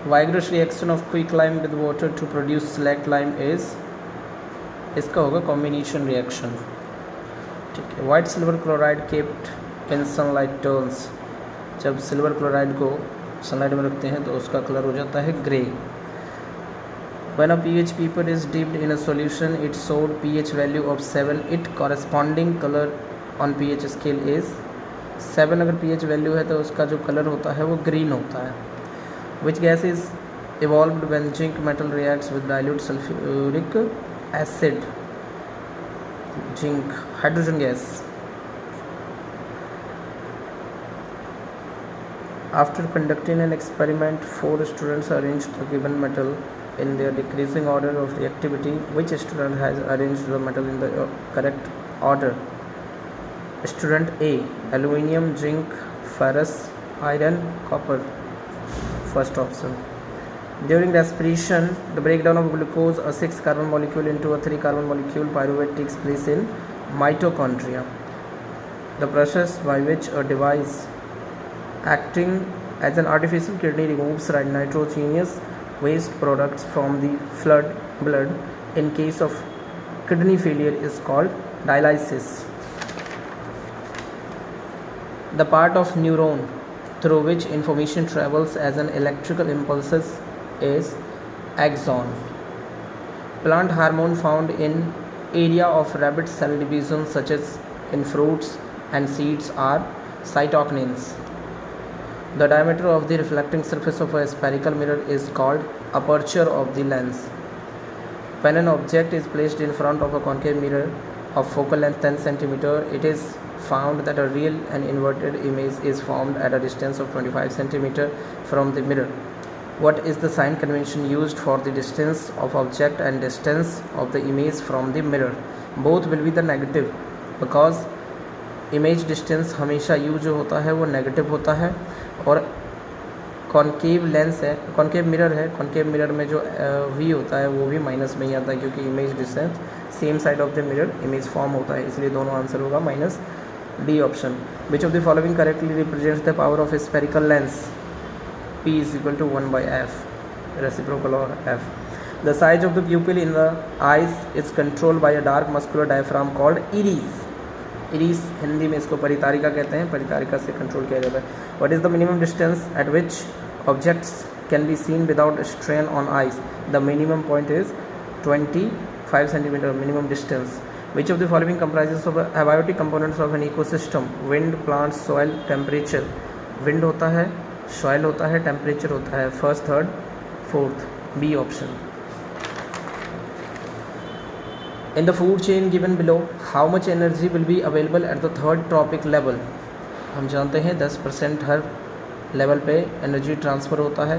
वाइग्रस reaction of quick lime with water to produce slack lime is, इसका होगा combination reaction. ठीक है। White silver chloride kept in sunlight turns, जब silver chloride को sunlight में रखते हैं तो उसका कलर हो जाता है grey. When a pH paper is dipped in a solution, it showed pH value of 7. It corresponding color on pH scale is 7। अगर pH वैल्यू है तो उसका जो कलर होता है वो ग्रीन होता है। Which gas is evolved when zinc metal reacts with dilute sulfuric acid? Zinc, hydrogen gas। After conducting an experiment, 4 students arranged the given metal in their decreasing order of reactivity. Which student has arranged the metal in the correct order? Student A, aluminium, zinc, ferrous, iron, copper, first option। During respiration, the breakdown of glucose, a 6 carbon molecule, into a 3 carbon molecule pyruvate takes place in mitochondria। The process by which a device acting as an artificial kidney removes nitrogenous waste products from the blood in case of kidney failure is called dialysis। The part of neuron through which information travels as an electrical impulses is axon। Plant hormone found in area of rapid cell division such as in fruits and seeds are cytokinins। The diameter of the reflecting surface of a spherical mirror is called aperture of the lens। When an object is placed in front of a concave mirror of focal length 10 cm, it is found that a real and inverted image is formed at a distance of 25 cm from the mirror। What is the sign convention used for the distance of object and distance of the image from the mirror? Both will be the negative because image distance हमेशा you जो होता है वो negative होता है, और concave lens है, concave mirror है, कॉन्केव मिरर में जो वी होता है वो भी माइनस में ही आता है क्योंकि image distance same side of the mirror image form होता है, इसलिए दोनों आंसर होगा minus D option. Which of the following correctly represents the power of A spherical lens? P is equal to 1/f, reciprocal of f। The size of the pupil in the eyes is controlled by a dark muscular diaphragm called iris। Iris Hindi में इसको परितारिका कहते हैं, परितारिका से control किया जाता है। What is the minimum distance at which objects can be seen without strain on eyes? The minimum point is 25 centimetre minimum distance. Which of the following comprises of abiotic components of an ecosystem? Wind, plants, soil, temperature. Wind होता है, soil होता है, temperature होता है, first, third, fourth, B option. In the food chain given below, how much energy will be available at the third tropic level? हम जानते हैं 10% हर level पे एनर्जी ट्रांसफ़र होता है।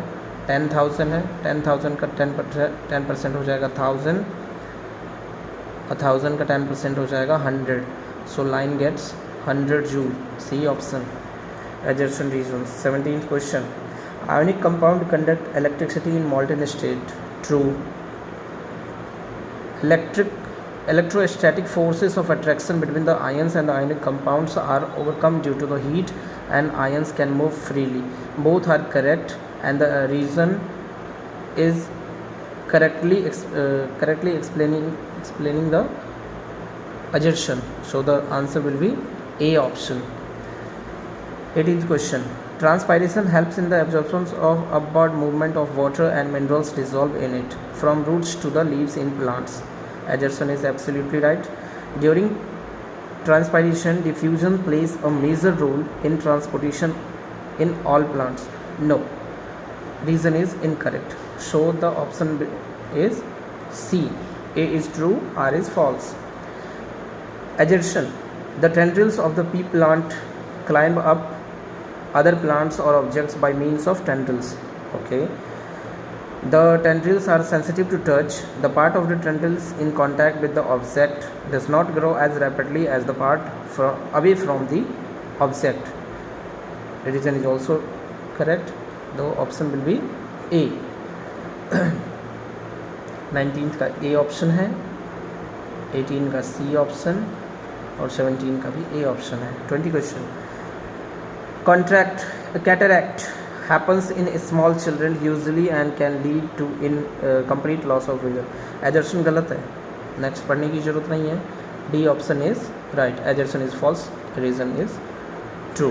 10,000 है, 10,000 का 10% हो जाएगा 1000, 1000 का 10% हो जाएगा 100। So line gets 100 joule, C option. Assertion reason. 17th question, ionic compound conduct electricity in molten state, true. Electrostatic forces of attraction between the ions and the ionic compounds are overcome due to the heat and ions can move freely. Both are correct and the reason is correctly explaining the assertion. So the answer will be A option. 18th question, transpiration helps in the absorption of upward movement of water and minerals dissolved in it from roots to the leaves in plants। Adjustion is absolutely right। During transpiration, diffusion plays a major role in transportation in all plants। No, reason is incorrect, so the option is C, A is true, R is false। Adjustion, the tendrils of the pea plant climb up other plants or objects by means of tendrils। Okay, the tendrils are sensitive to touch। The part of the tendrils in contact with the object does not grow as rapidly as the part away from the object। The reason is also correct, the option will be A। 19th का A option है, 18 का C option और 17 का भी A option है। 20 question, contract cataract happens in small children usually and can lead to complete loss of vision. Assertion गलत है, next पढ़ने की ज़रूरत नहीं है. D option is right, assertion is false, reason is true.